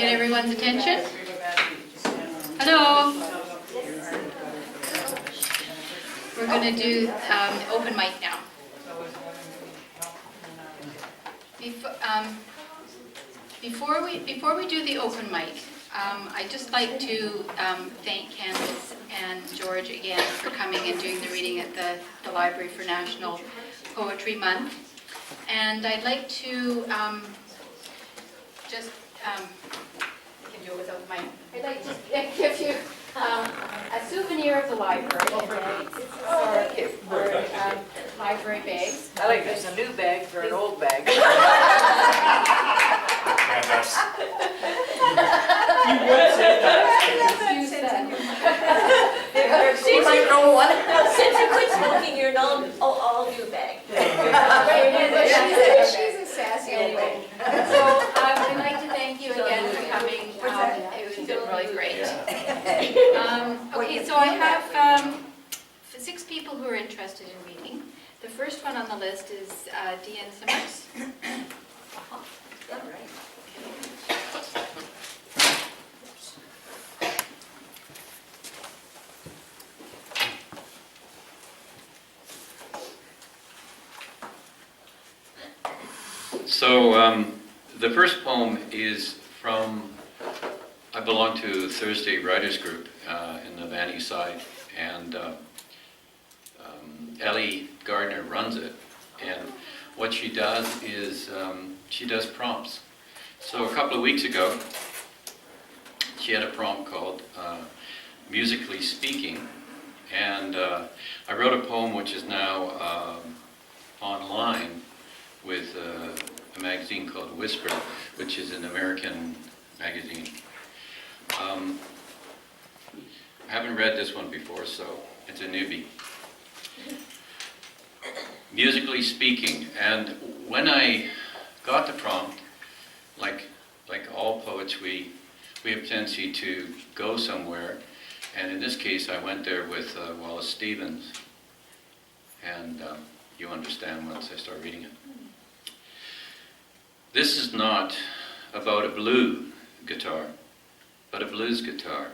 get everyone's attention? Hello. We're going to do open mic now. Before we do the open mic, I'd just like to thank Candace and George again for coming and doing the reading at the Library for National Poetry Month. And I'd like to I can do it without my. I'd like to give you a souvenir of the library. Or library bags. I like there's a new bag for an old bag. You would say that. Use that. She might know one. Since you quit smoking, you're all new bag. She's a sassy old lady. So I'd like to thank you again for coming. It was really great. Okay, so I have 6 people who are interested in reading. The first one on the list is Deanne Simmers. All right. So the first poem is from, I belong to Thursday Writers Group in the Van East side, and Ellie Gardner runs it, and what she does is she does prompts. So a couple of weeks ago, she had a prompt called Musically Speaking, and I wrote a poem which is now online with a magazine called Whisper, which is an American magazine. I haven't read this one before, so it's a newbie. Musically Speaking, and when I got the prompt, like all poets, we have a tendency to go somewhere, and in this case I went there with Wallace Stevens, and you understand once I start reading it. This is not about a blue guitar, but a blues guitar,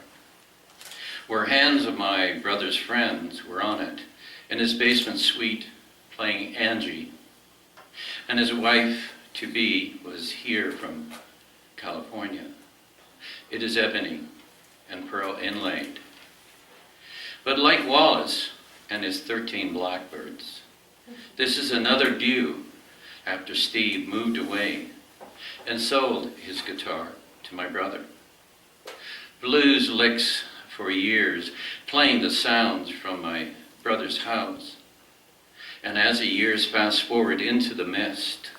where hands of my brother's friends were on it in his basement suite playing Angie, and his wife-to-be was here from California. It is ebony and pearl inlaid. But like Wallace and his 13 blackbirds, this is another view after Steve moved away and sold his guitar to my brother. Blues licks for years, playing the sounds from my brother's house. And as the years fast forward into the mist,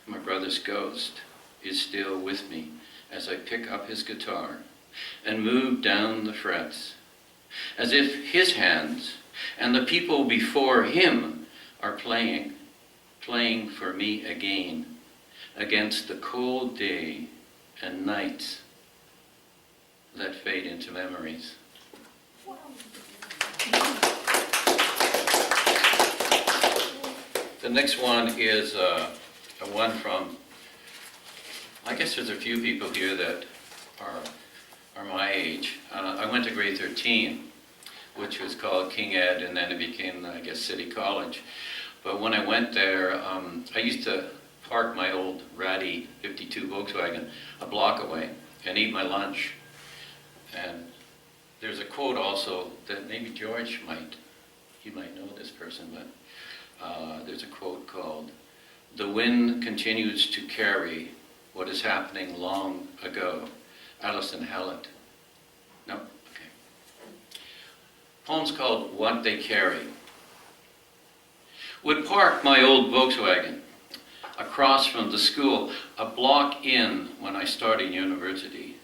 my brother's ghost is still with me as I pick up his guitar and move down the frets, as if his hands and the people before him are playing for me again, against the cold day and nights that fade into memories. The next one is a one from, I guess there's a few people here that are my age. I went to grade 13, which was called King Ed, and then it became, I guess, City College. But when I went there, I used to park my old ratty 52 Volkswagen a block away and eat my lunch. And there's a quote also that maybe George you might know this person, but there's a quote called, "The wind continues to carry what is happening long ago." Alison Hallett. No? Okay. Poem's called What They Carry. Would park my old Volkswagen across from the school, a block in when I started university.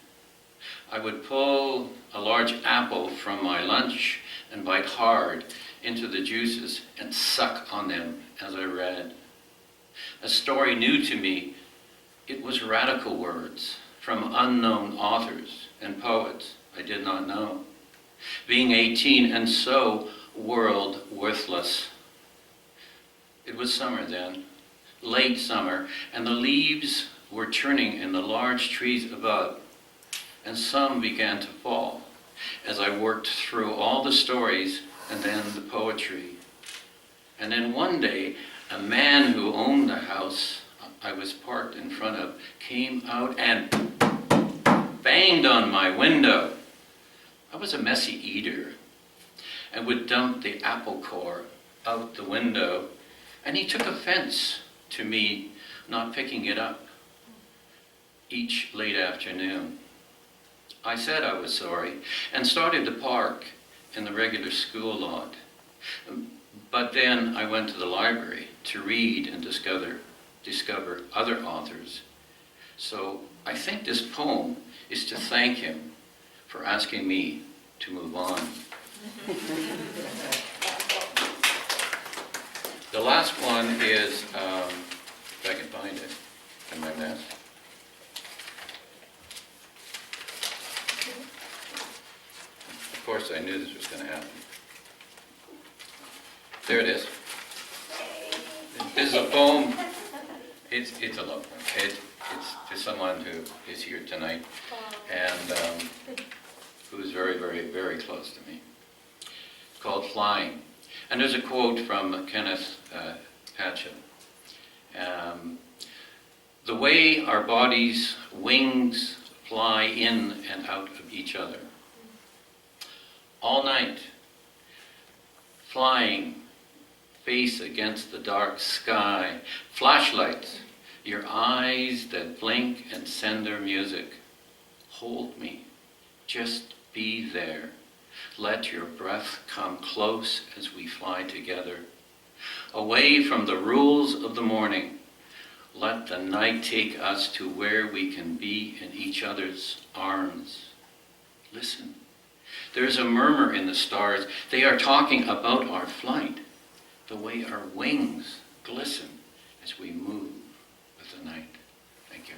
I would pull a large apple from my lunch and bite hard into the juices and suck on them as I read. A story new to me, it was radical words from unknown authors and poets I did not know. Being 18 and so world worthless. It was summer then, late summer, and the leaves were churning in the large trees above, and some began to fall as I worked through all the stories and then the poetry. And then one day, a man who owned the house I was parked in front of came out and banged on my window. I was a messy eater and would dump the apple core out the window, and he took offense to me not picking it up each late afternoon. I said I was sorry and started to park in the regular school lot. But then I went to the library to read and discover other authors. So I think this poem is to thank him for asking me to move on. The last one is, if I can find it in my mess. Of course, I knew this was going to happen. There it is. This is a poem. It's a love poem. It's to someone who is here tonight and who is very, very, very close to me. It's called Flying. And there's a quote from Kenneth Patchett. The way our bodies' wings fly in and out of each other. All night, flying face against the dark sky, flashlights, your eyes that blink and send their music. Hold me, just be there. Let your breath come close as we fly together. Away from the rules of the morning, let the night take us to where we can be in each other's arms. Listen, there's a murmur in the stars. They are talking about our flight, the way our wings glisten as we move with the night. Thank you.